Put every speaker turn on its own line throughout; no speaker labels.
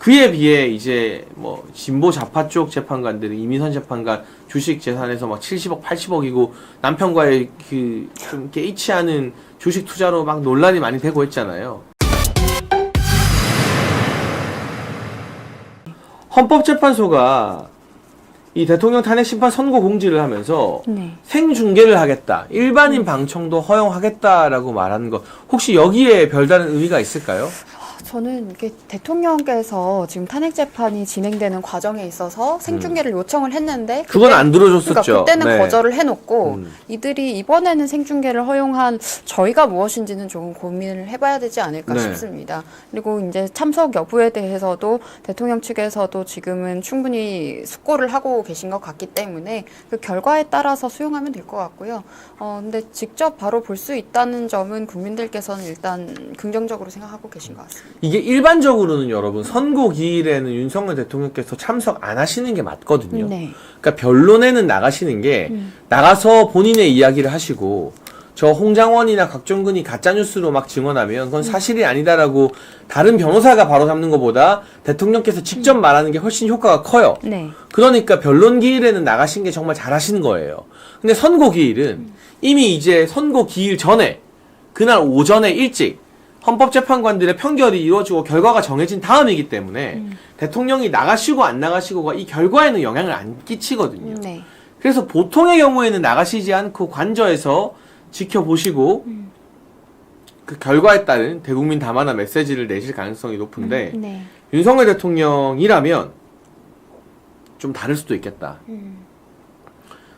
그에 비해 이제 뭐 진보 좌파 쪽 재판관들은 이민선 재판관 주식 재산에서 막 70억, 80억이고 남편과의 그 좀 개의치 않은 주식 투자로 막 논란이 많이 되고 했잖아요. 헌법재판소가 이 대통령 탄핵 심판 선고 공지를 하면서 생중계를 하겠다, 일반인 방청도 허용하겠다라고 말하는 것, 혹시 여기에 별다른 의미가 있을까요?
저는 이게 대통령께서 지금 탄핵 재판이 진행되는 과정에 있어서 생중계를 요청을 했는데
그건 안 들어줬었죠.
그러니까 그때는
네.
거절을 해놓고 이들이 이번에는 생중계를 허용한 저희가 무엇인지는 조금 고민을 해봐야 되지 않을까
네.
싶습니다. 그리고 이제 참석 여부에 대해서도 대통령 측에서도 지금은 충분히 숙고를 하고 계신 것 같기 때문에 그 결과에 따라서 수용하면 될 것 같고요. 근데 직접 바로 볼 수 있다는 점은 국민들께서는 일단 긍정적으로 생각하고 계신 것 같습니다.
이게 일반적으로는 여러분 선고 기일에는 윤석열 대통령께서 참석 안 하시는 게 맞거든요.
네.
그러니까 변론에는 나가시는 게 나가서 본인의 이야기를 하시고 저 홍장원이나 각종근이 가짜뉴스로 막 증언하면 그건 사실이 아니다라고 다른 변호사가 바로 잡는 것보다 대통령께서 직접 말하는 게 훨씬 효과가 커요.
네.
그러니까 변론 기일에는 나가신 게 정말 잘하시는 거예요. 근데 선고 기일은 이미 이제 선고 기일 전에 그날 오전에 일찍 헌법재판관들의 판결이 이루어지고 결과가 정해진 다음이기 때문에 대통령이 나가시고 안 나가시고가 이 결과에는 영향을 안 끼치거든요.
네.
그래서 보통의 경우에는 나가시지 않고 관저에서 지켜보시고 그 결과에 따른 대국민 담화나 메시지를 내실 가능성이 높은데
네.
윤석열 대통령이라면 좀 다를 수도 있겠다.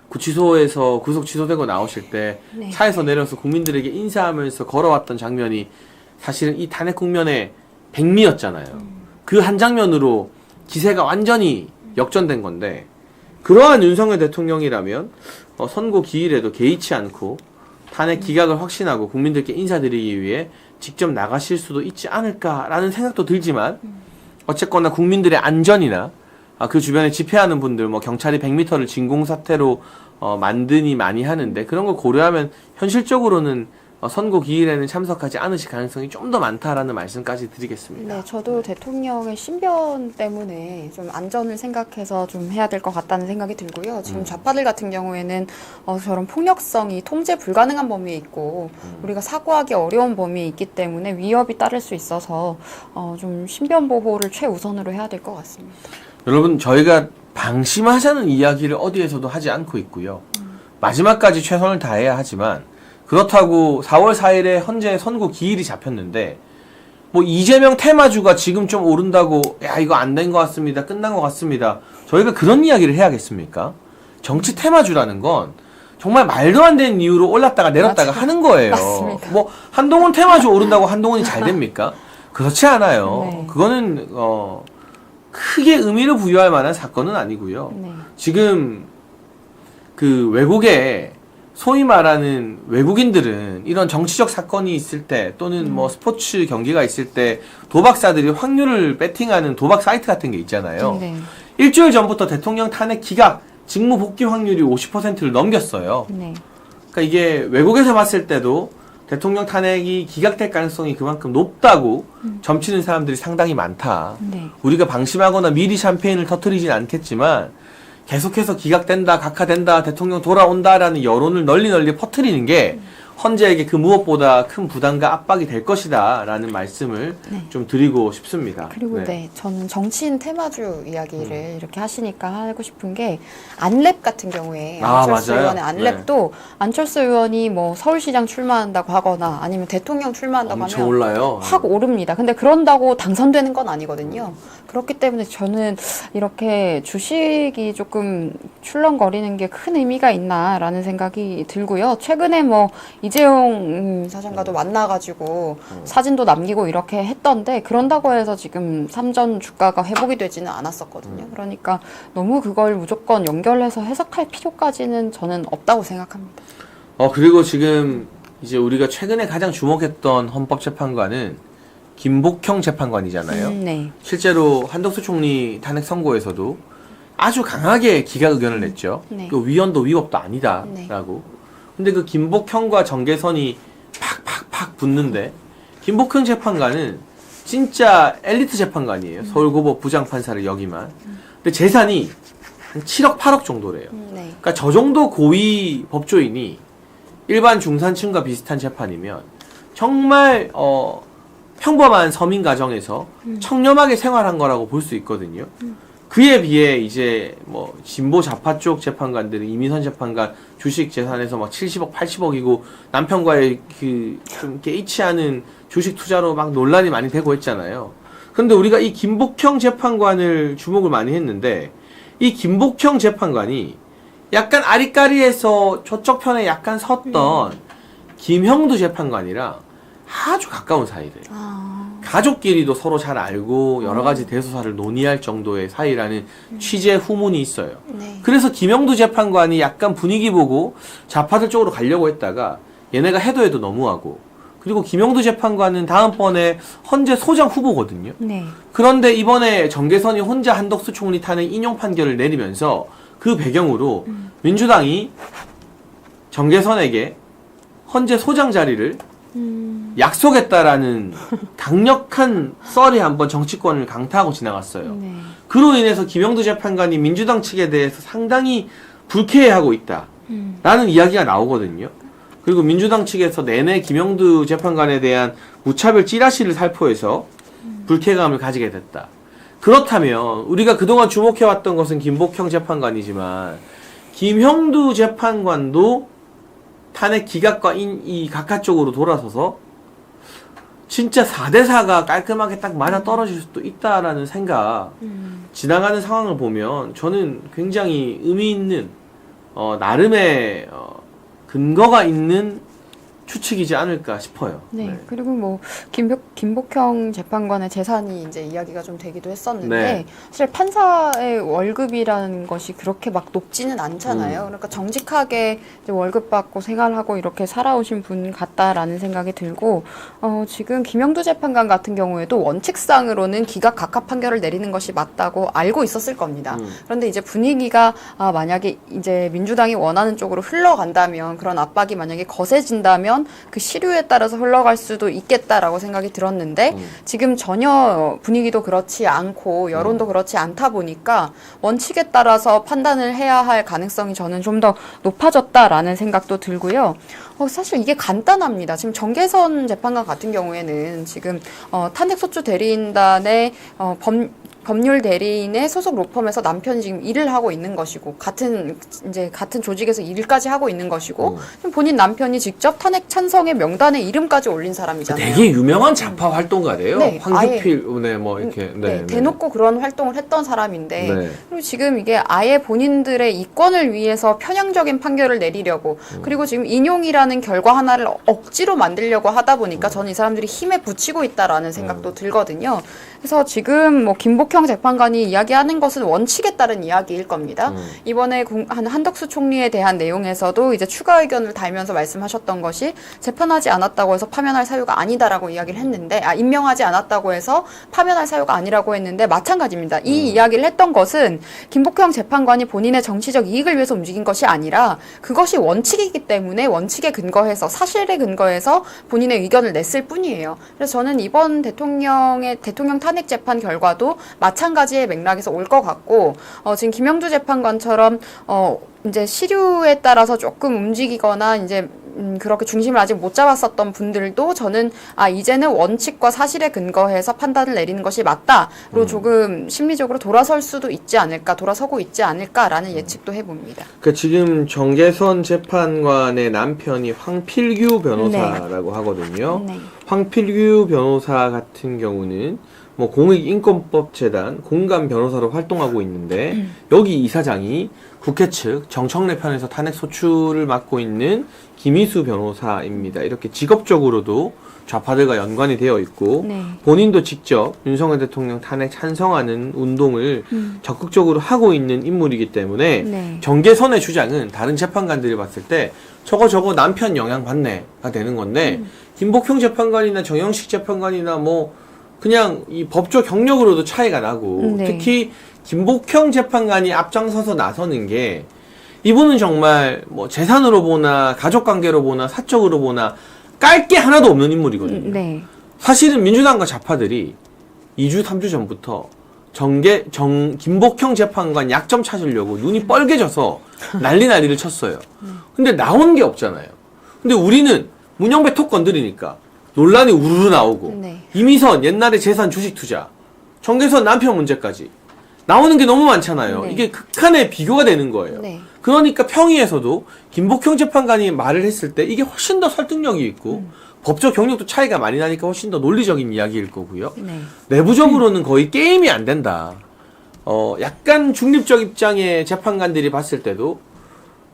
구치소에서 구속 취소되고 나오실 때
네.
차에서 내려서 국민들에게 인사하면서 걸어왔던 장면이 사실은 이 탄핵 국면의 백미였잖아요. 그 한 장면으로 기세가 완전히 역전된 건데 그러한 윤석열 대통령이라면 선고 기일에도 개의치 않고 탄핵 기각을 확신하고 국민들께 인사드리기 위해 직접 나가실 수도 있지 않을까라는 생각도 들지만 어쨌거나 국민들의 안전이나 그 주변에 집회하는 분들, 뭐 경찰이 100m를 진공사태로 만드니 많이 하는데 그런 걸 고려하면 현실적으로는 선고 기일에는 참석하지 않으실 가능성이 좀 더 많다라는 말씀까지 드리겠습니다.
네, 저도 대통령의 신변 때문에 좀 안전을 생각해서 좀 해야 될 것 같다는 생각이 들고요. 지금 좌파들 같은 경우에는 저런 폭력성이 통제 불가능한 범위에 있고 우리가 사고하기 어려운 범위에 있기 때문에 위협이 따를 수 있어서 좀 신변 보호를 최우선으로 해야 될 것 같습니다.
여러분, 저희가 방심하자는 이야기를 어디에서도 하지 않고 있고요. 마지막까지 최선을 다해야 하지만 그렇다고 4월 4일에 헌재 선고 기일이 잡혔는데 뭐 이재명 테마주가 지금 좀 오른다고 야 이거 안 된 것 같습니다. 끝난 것 같습니다. 저희가 그런 이야기를 해야겠습니까? 정치 테마주라는 건 정말 말도 안 되는 이유로 올랐다가 내렸다가 하는 거예요.
맞습니다.
뭐 한동훈 테마주 오른다고 한동훈이 잘 됩니까? 그렇지 않아요.
네.
그거는 크게 의미를 부여할 만한 사건은 아니고요.
네.
지금 그 외국에 소위 말하는 외국인들은 이런 정치적 사건이 있을 때 또는 뭐 스포츠 경기가 있을 때 도박사들이 확률을 배팅하는 도박 사이트 같은 게 있잖아요.
네.
일주일 전부터 대통령 탄핵 기각 직무 복귀 확률이 50%를 넘겼어요.
네.
그러니까 이게 외국에서 봤을 때도 대통령 탄핵이 기각될 가능성이 그만큼 높다고 점치는 사람들이 상당히 많다.
네.
우리가 방심하거나 미리 샴페인을 터뜨리진 않겠지만 계속해서 기각된다, 각하된다, 대통령 돌아온다라는 여론을 널리 퍼뜨리는 게 헌재에게 그 무엇보다 큰 부담과 압박이 될 것이다라는 말씀을 좀 드리고 싶습니다.
그리고 저는 정치인 테마주 이야기를 이렇게 하시니까 하고 싶은 게 안랩 같은 경우에 안철수
맞아요.
의원의 안랩도 안철수 의원이 뭐 서울시장 출마한다고 하거나 아니면 대통령 출마한다고
엄청
하면
올라요.
확 오릅니다. 근데 그런다고 당선되는 건 아니거든요. 그렇기 때문에 저는 이렇게 주식이 조금 출렁거리는 게 큰 의미가 있나라는 생각이 들고요. 최근에 뭐 이재용 사장과도 만나가지고 사진도 남기고 이렇게 했던데 그런다고 해서 지금 삼전 주가가 회복이 되지는 않았었거든요. 그러니까 너무 그걸 무조건 연결해서 해석할 필요까지는 저는 없다고 생각합니다.
그리고 지금 이제 우리가 최근에 가장 주목했던 헌법재판관은 김복형 재판관이잖아요.
네.
실제로 한덕수 총리 탄핵 선고에서도 아주 강하게 기각 의견을 냈죠.
네.
그 위헌도 위법도 아니다라고. 근데 그 김복형과 정계선이 팍팍팍 붙는데 김복형 재판관은 진짜 엘리트 재판관이에요. 서울고법 부장판사를 역임한. 근데 재산이 한 7억, 8억 정도래요.
네.
그러니까 저 정도 고위 법조인이 일반 중산층과 비슷한 재판이면 정말 평범한 서민 가정에서 청렴하게 생활한 거라고 볼 수 있거든요. 그에 비해 이제 뭐 진보 좌파 쪽 재판관들은 이민선 재판관 주식 재산에서 막 70억, 80억이고 남편과의 그 좀 개의치 않은 주식 투자로 막 논란이 많이 되고 했잖아요. 그런데 우리가 이 김복형 재판관을 주목을 많이 했는데 이 김복형 재판관이 약간 아리까리에서 저쪽 편에 약간 섰던 김형두 재판관이랑 아주 가까운 사이래요. 가족끼리도 서로 잘 알고 여러 가지 대소사를 논의할 정도의 사이라는 취재 후문이 있어요.
네.
그래서 김형두 재판관이 약간 분위기 보고 좌파들 쪽으로 가려고 했다가 얘네가 해도 너무하고 그리고 김형두 재판관은 다음번에 헌재 소장 후보거든요.
네.
그런데 이번에 정계선이 혼자 한덕수 총리 탄핵 인용 판결을 내리면서 그 배경으로 민주당이 정계선에게 헌재 소장 자리를 약속했다라는 강력한 썰이 한번 정치권을 강타하고 지나갔어요.
네.
그로 인해서 김영두 재판관이 민주당 측에 대해서 상당히 불쾌해하고 있다라는 이야기가 나오거든요. 그리고 민주당 측에서 내내 김영두 재판관에 대한 무차별 찌라시를 살포해서 불쾌감을 가지게 됐다. 그렇다면 우리가 그동안 주목해왔던 것은 김복형 재판관이지만 김형두 재판관도 탄핵 기각과 이 각하 쪽으로 돌아서서 진짜 4대4가 깔끔하게 딱 맞아 떨어질 수도 있다라는 생각 지나가는 상황을 보면 저는 굉장히 의미 있는 나름의 근거가 있는 추측이지 않을까 싶어요.
네. 그리고 뭐 김복형 재판관의 재산이 이제 이야기가 좀 되기도 했었는데
네.
사실 판사의 월급이라는 것이 그렇게 막 높지는 않잖아요. 그러니까 정직하게 이제 월급 받고 생활하고 이렇게 살아오신 분 같다라는 생각이 들고 지금 김영두 재판관 같은 경우에도 원칙상으로는 기각 각하 판결을 내리는 것이 맞다고 알고 있었을 겁니다. 그런데 이제 분위기가 만약에 이제 민주당이 원하는 쪽으로 흘러간다면 그런 압박이 만약에 거세진다면 그 시류에 따라서 흘러갈 수도 있겠다라고 생각이 들었는데 지금 전혀 분위기도 그렇지 않고 여론도 그렇지 않다 보니까 원칙에 따라서 판단을 해야 할 가능성이 저는 좀 더 높아졌다라는 생각도 들고요. 사실 이게 간단합니다. 지금 정계선 재판관 같은 경우에는 지금 탄핵소추 대리인단의 법률 대리인의 소속 로펌에서 남편이 지금 일을 하고 있는 것이고 같은 조직에서 일까지 하고 있는 것이고 본인 남편이 직접 탄핵 찬성의 명단에 이름까지 올린 사람이잖아요.
되게 유명한 좌파 활동가래요.
네,
황규필, 뭐 이렇게.
대놓고 그런 활동을 했던 사람인데
네.
그리고 지금 이게 아예 본인들의 이권을 위해서 편향적인 판결을 내리려고 그리고 지금 인용이라는 결과 하나를 억지로 만들려고 하다 보니까 저는 이 사람들이 힘에 부치고 있다라는 생각도 들거든요. 그래서 지금 뭐 김복형 재판관이 이야기하는 것은 원칙에 따른 이야기일 겁니다. 이번에 한덕수 총리에 대한 내용에서도 이제 추가 의견을 달면서 말씀하셨던 것이 재판하지 않았다고 해서 파면할 사유가 아니다라고 이야기를 했는데 임명하지 않았다고 해서 파면할 사유가 아니라고 했는데 마찬가지입니다. 이 이야기를 했던 것은 김복형 재판관이 본인의 정치적 이익을 위해서 움직인 것이 아니라 그것이 원칙이기 때문에 원칙에 근거해서 사실에 근거해서 본인의 의견을 냈을 뿐이에요. 그래서 저는 이번 대통령 탄핵 재판 결과도 마찬가지의 맥락에서 올 것 같고 지금 김영두 재판관처럼 이제 시류에 따라서 조금 움직이거나 이제 그렇게 중심을 아직 못 잡았었던 분들도 저는 이제는 원칙과 사실에 근거해서 판단을 내리는 것이 맞다로 조금 심리적으로 돌아서고 있지 않을까라는 예측도 해봅니다.
그러니까 지금 정계선 재판관의 남편이 황필규 변호사라고 하거든요.
네.
황필규 변호사 같은 경우는 뭐 공익인권법재단 공감 변호사로 활동하고 있는데 여기 이사장이 국회 측 정청래 편에서 탄핵 소추를 맡고 있는 김희수 변호사입니다. 이렇게 직업적으로도 좌파들과 연관이 되어 있고
네.
본인도 직접 윤석열 대통령 탄핵 찬성하는 운동을 적극적으로 하고 있는 인물이기 때문에
네.
정계선의 주장은 다른 재판관들이 봤을 때 저거 남편 영향 받네가 되는 건데 김복형 재판관이나 정영식 재판관이나 뭐 그냥 이 법조 경력으로도 차이가 나고
네.
특히 김복형 재판관이 앞장서서 나서는 게 이분은 정말 뭐 재산으로 보나 가족관계로 보나 사적으로 보나 깔 게 하나도 없는 인물이거든요.
네.
사실은 민주당과 좌파들이 2주, 3주 전부터 김복형 재판관 약점 찾으려고 눈이 뻘개져서 난리를 쳤어요. 근데 나온 게 없잖아요. 근데 우리는 문영배 톡 건드리니까 논란이 우르르 나오고
네.
이미선 옛날에 재산 주식 투자, 정계선 남편 문제까지 나오는 게 너무 많잖아요.
네.
이게 극한의 비교가 되는 거예요.
네.
그러니까 평의에서도 김복형 재판관이 말을 했을 때 이게 훨씬 더 설득력이 있고 법적 경력도 차이가 많이 나니까 훨씬 더 논리적인 이야기일 거고요.
네.
내부적으로는 거의 게임이 안 된다. 약간 중립적 입장의 재판관들이 봤을 때도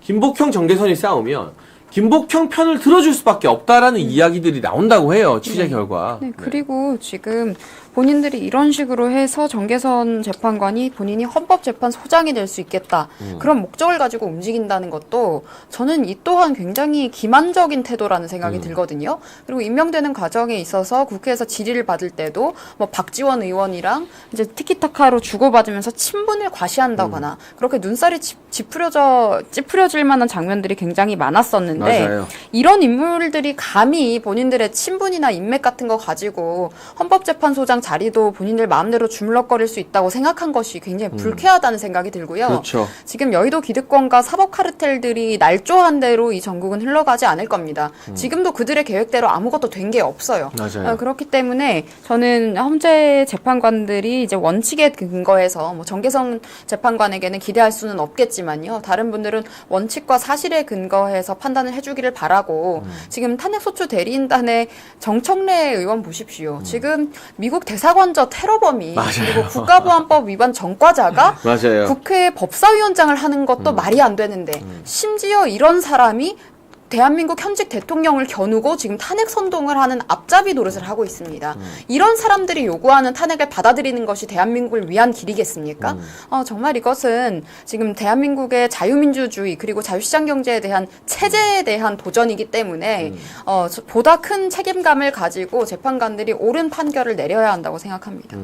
김복형 정계선이 싸우면 김복형 편을 들어줄 수밖에 없다라는 이야기들이 나온다고 해요. 취재
네.
결과.
네, 그리고 지금 본인들이 이런 식으로 해서 정계선 재판관이 본인이 헌법재판소장이 될 수 있겠다. 그런 목적을 가지고 움직인다는 것도 저는 이 또한 굉장히 기만적인 태도라는 생각이 들거든요. 그리고 임명되는 과정에 있어서 국회에서 질의를 받을 때도 뭐 박지원 의원이랑 이제 티키타카로 주고받으면서 친분을 과시한다거나 그렇게 눈살이 찌푸려질 만한 장면들이 굉장히 많았었는데
맞아요.
이런 인물들이 감히 본인들의 친분이나 인맥 같은 거 가지고 헌법재판소장 자리도 본인들 마음대로 주물럭거릴 수 있다고 생각한 것이 굉장히 불쾌하다는 생각이 들고요.
그렇죠.
지금 여의도 기득권과 사법 카르텔들이 날조한 대로 이 전국은 흘러가지 않을 겁니다. 지금도 그들의 계획대로 아무것도 된 게 없어요.
맞아요.
그렇기 때문에 저는 헌재 재판관들이 이제 원칙에 근거해서 뭐 정계선 재판관에게는 기대할 수는 없겠지만요. 다른 분들은 원칙과 사실에 근거해서 판단을 해주기를 바라고 지금 탄핵소추 대리인단의 정청래 의원 보십시오. 지금 미국 대사관저 테러범이
맞아요.
그리고 국가보안법 위반 전과자가
맞아요.
국회 법사위원장을 하는 것도 말이 안 되는데 심지어 이런 사람이 대한민국 현직 대통령을 겨누고 지금 탄핵 선동을 하는 앞잡이 노릇을 하고 있습니다. 이런 사람들이 요구하는 탄핵을 받아들이는 것이 대한민국을 위한 길이겠습니까? 정말 이것은 지금 대한민국의 자유민주주의 그리고 자유시장 경제에 대한 체제에 대한 도전이기 때문에 보다 큰 책임감을 가지고 재판관들이 옳은 판결을 내려야 한다고 생각합니다.